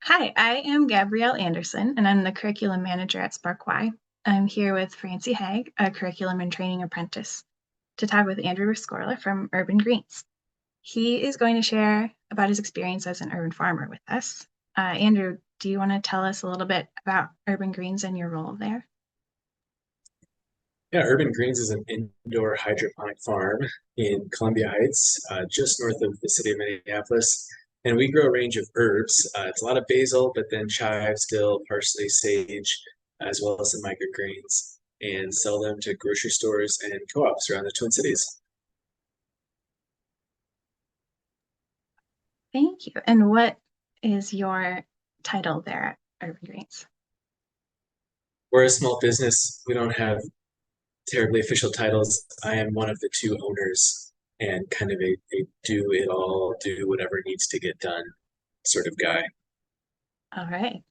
Hi, I am Gabrielle Anderson, and I'm the curriculum manager at Spark Y. I'm here with Francie Haig, a curriculum and training apprentice, to talk with Andrew Rescorla from Urban Greens. He is going to share about his experience as an urban farmer with us. Andrew, do you want to tell us a little bit about Urban Greens and your role there? Yeah, Urban Greens is an indoor hydroponic farm in Columbia Heights, just north of the city of Minneapolis. And we grow a range of herbs. It's a lot of basil, but then chives, dill, parsley, sage, as well as some microgreens, and sell them to grocery stores and co-ops around the Twin Cities. Thank you. And what is your title there at Urban Greens? We're a small business. We don't have terribly official titles. I am one of the two owners and kind of a do it all, do whatever needs to get done sort of guy. All right.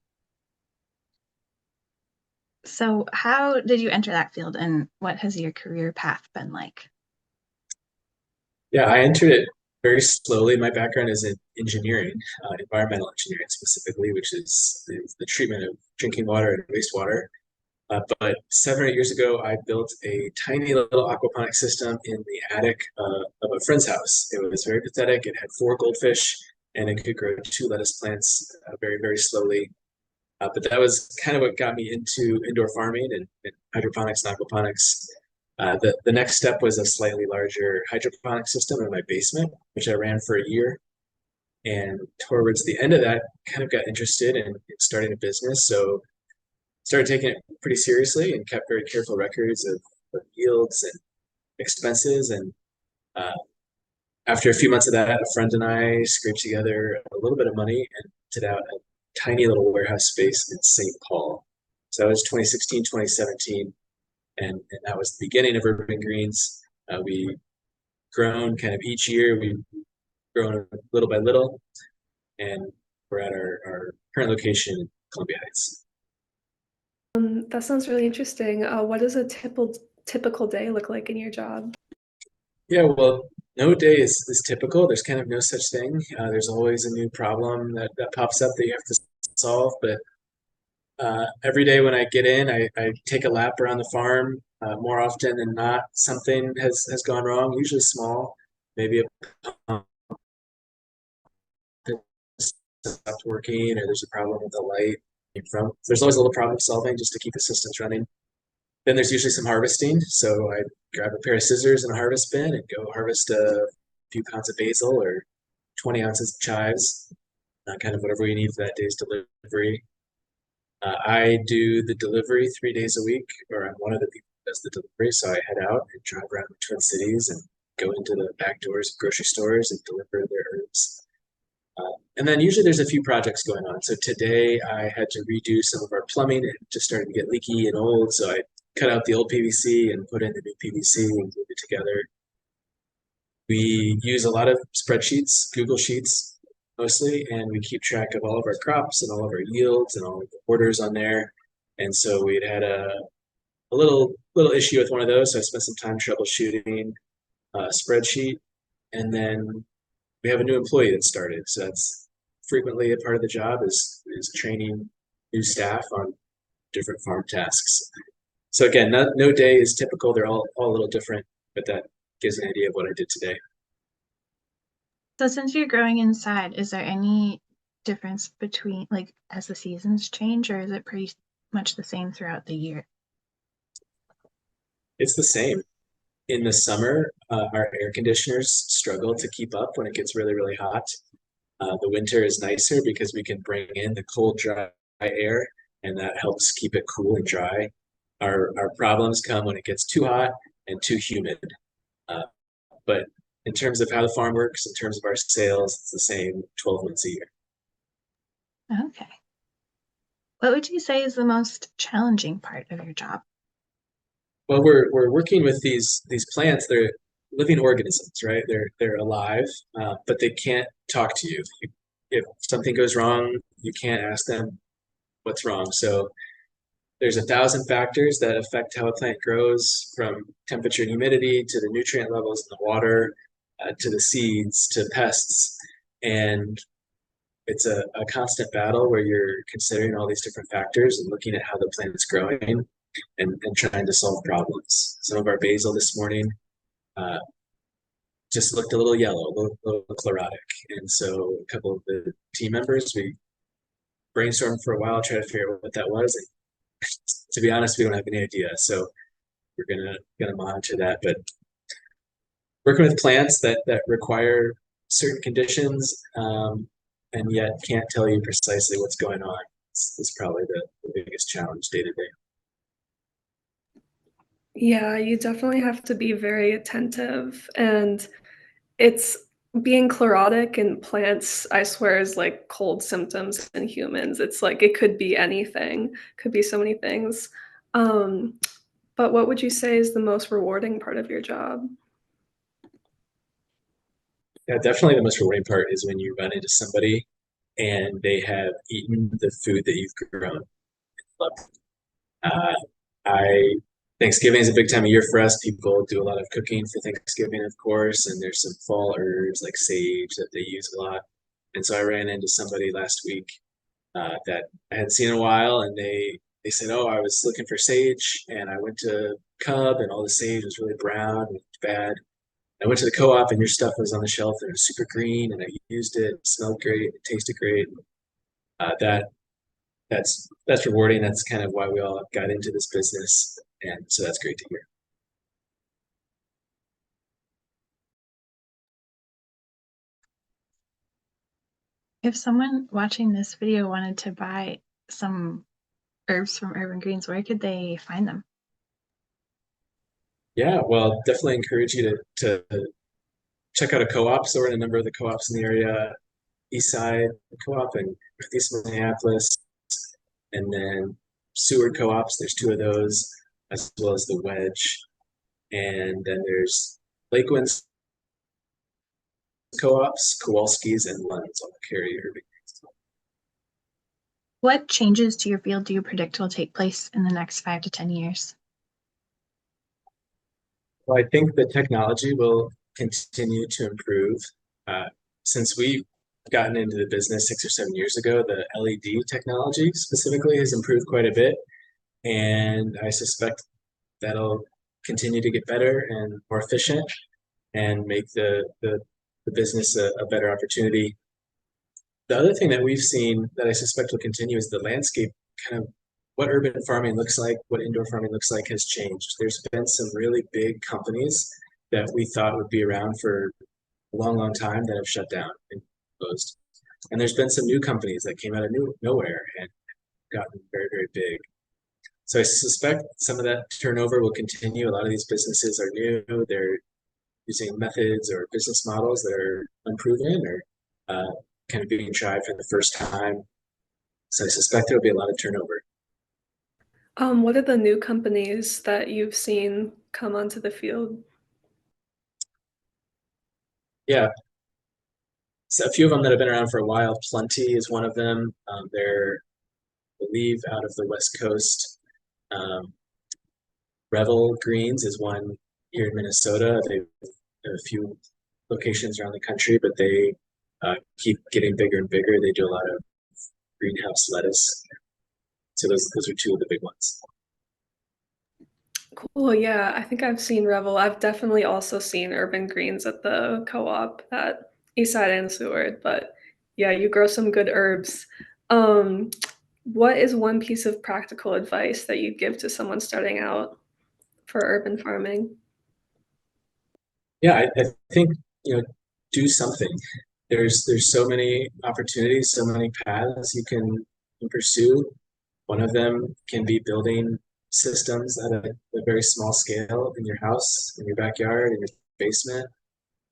So, how did you enter that field, and what has your career path been like? Yeah, I entered it very slowly. My background is in engineering, environmental engineering specifically, which is the treatment of drinking water and wastewater. But 7 or 8 years ago, I built a tiny little aquaponic system in the attic of a friend's house. It was very pathetic. It had 4 goldfish, and it could grow 2 lettuce plants very, very slowly. But that was kind of what got me into indoor farming and hydroponics and aquaponics. The next step was a slightly larger hydroponic system in my basement, which I ran for a year. And towards the end of that, kind of got interested in starting a business. So started taking it pretty seriously and kept very careful records of yields and expenses. And uh, after a few months of that, a friend and I scraped together a little bit of money and rented out a tiny little warehouse space in St. Paul. So that was 2016, 2017. And that was the beginning of Urban Greens. We grown kind of each year. We've grown little by little, and we're at our current location in Columbia Heights. That sounds really interesting. What does a typical day look like in your job? Yeah, well, no day is typical. There's kind of no such thing. There's always a new problem that pops up that you have to solve. But every day when I get in, I take a lap around the farm. More often than not, something has gone wrong, usually small, maybe a pump stopped working, or there's a problem with the light. There's always a little problem solving just to keep the systems running. Then there's usually some harvesting. So I grab a pair of scissors and a harvest bin and go harvest a few pounds of basil or 20 ounces of chives, kind of whatever we need for that day's delivery. I do the delivery 3 days a week, or I'm one of the people that does the delivery. So I head out and drive around the Twin Cities and go into the back doors of grocery stores and deliver their herbs. And then usually there's a few projects going on. So today I had to redo some of our plumbing. It just started to get leaky and old. So I cut out the old PVC and put in the new PVC and glued it together. We use a lot of spreadsheets, Google Sheets mostly, and we keep track of all of our crops and all of our yields and all of the orders on there. And so we'd had a little issue with one of those. So I spent some time troubleshooting a spreadsheet. And then we have a new employee that started. So that's frequently a part of the job is training new staff on different farm tasks. So again, no day is typical. They're all a little different, but that gives an idea of what I did today. So, since you're growing inside, is there any difference between, like, as the seasons change, or is it pretty much the same throughout the year? It's the same. In the summer, our air conditioners struggle to keep up when it gets really, really hot. The winter is nicer because we can bring in the cold, dry air, and that helps keep it cool and dry. Our problems come when it gets too hot and too humid. Uh, but in terms of how the farm works, in terms of our sales, it's the same 12 months a year. Okay. What would you say is the most challenging part of your job? Well, we're working with these plants. They're living organisms, right? They're alive, but they can't talk to you. If something goes wrong, you can't ask them what's wrong. So there's 1,000 factors that affect how a plant grows, from temperature and humidity to the nutrient levels in the water, to the seeds, to pests. And it's a constant battle where you're considering all these different factors and looking at how the plant is growing and trying to solve problems. Some of our basil this morning uh, just looked a little yellow, a little chlorotic. And so a couple of the team members, we brainstormed for a while, try to figure out what that was. And to be honest, we don't have any idea. So we're gonna monitor that. But working with plants that require certain conditions, and yet can't tell you precisely what's going on is probably the biggest challenge day to day. Yeah, you definitely have to be very attentive, and it's being chlorotic in plants, I swear, is like cold symptoms in humans. It's like it could be anything, could be so many things. Um, but what would you say is the most rewarding part of your job? Yeah, definitely the most rewarding part is when you run into somebody and they have eaten the food that you've grown. Uh, I Thanksgiving is a big time of year for us. People do a lot of cooking for Thanksgiving, of course, and there's some fall herbs like sage that they use a lot. And so I ran into somebody last week that I hadn't seen in a while, and they said, "Oh, I was looking for sage, and I went to Cub, and all the sage was really brown and bad. I went to the co-op, and your stuff was on the shelf, and it was super green, and I used it. It smelled great. It tasted great. That that's rewarding. That's kind of why we all got into this business, and so that's great to hear." If someone watching this video wanted to buy some herbs from Urban Greens, where could they find them? Yeah, well, definitely encourage you to check out a co-op. So we're in a number of the co-ops in the area, East Side Co-op and Northeast Minneapolis, and then Seward Co-ops. There's two of those, as well as the Wedge, and then there's Lakewinds Co-ops, Kowalski's, and Lund's all carry Urban Greens. What changes to your field do you predict will take place in the next 5 to 10 years? Well, I think the technology will continue to improve. Uh, since we've gotten into the business 6 or 7 years ago, the LED technology specifically has improved quite a bit. And I suspect that'll continue to get better and more efficient and make the business a better opportunity. The other thing that we've seen that I suspect will continue is the landscape, kind of what urban farming looks like, what indoor farming looks like has changed. There's been some really big companies that we thought would be around for a long, long time that have shut down and closed. And there's been some new companies that came out of nowhere and gotten very, very big. So I suspect some of that turnover will continue. A lot of these businesses are new. They're using methods or business models that are unproven or kind of being tried for the first time. So I suspect there'll be a lot of turnover. What are the new companies that you've seen come onto the field? Yeah, so a few of them that have been around for a while. Plenty is one of them. They're, I believe, out of the West Coast. Um, Revel Greens is one here in Minnesota. They have a few locations around the country, but they keep getting bigger and bigger. They do a lot of greenhouse lettuce. So those are two of the big ones. Cool, yeah, I think I've seen Revel. I've definitely also seen Urban Greens at the co-op at Eastside and Seward, but yeah, you grow some good herbs. Um, what is one piece of practical advice that you'd give to someone starting out for urban farming? Yeah, I think do something. There's so many opportunities, so many paths you can pursue. One of them can be building systems at a very small scale in your house, in your backyard, in your basement.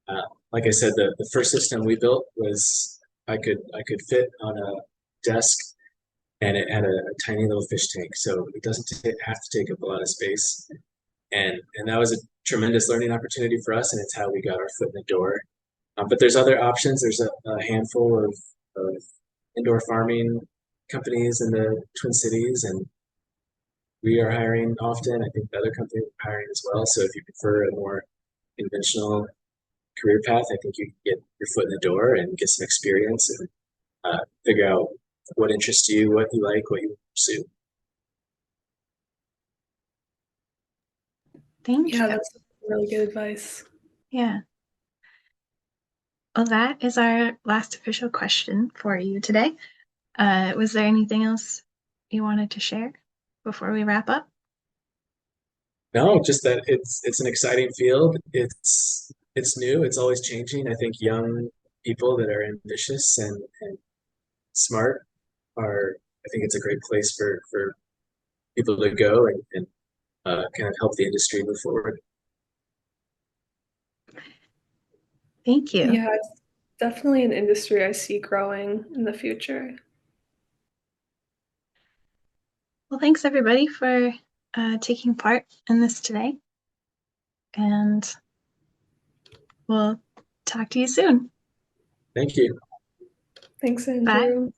Uh, like I said, the first system we built was I could fit on a desk, and it had a tiny little fish tank, so it doesn't have to take up a lot of space. And that was a tremendous learning opportunity for us, and it's how we got our foot in the door. But there's other options. There's a handful of indoor farming companies in the Twin Cities, and we are hiring often. I think the other company are hiring as well. So if you prefer a more conventional career path, I think you can get your foot in the door and get some experience and figure out what interests you, what you like, what you pursue. Thank Yeah, you. that's really good advice. Yeah. Well, that is our last official question for you today. Was there anything else you wanted to share before we wrap up? No, just that it's an exciting field. It's new. It's always changing. I think young people that are ambitious and smart are. I think it's a great place for people to go and kind of help the industry move forward. Thank you. Yeah, it's definitely an industry I see growing in the future. Well, thanks everybody for taking part in this today, and we'll talk to you soon. Thank you. Thanks, Bye. Andrew.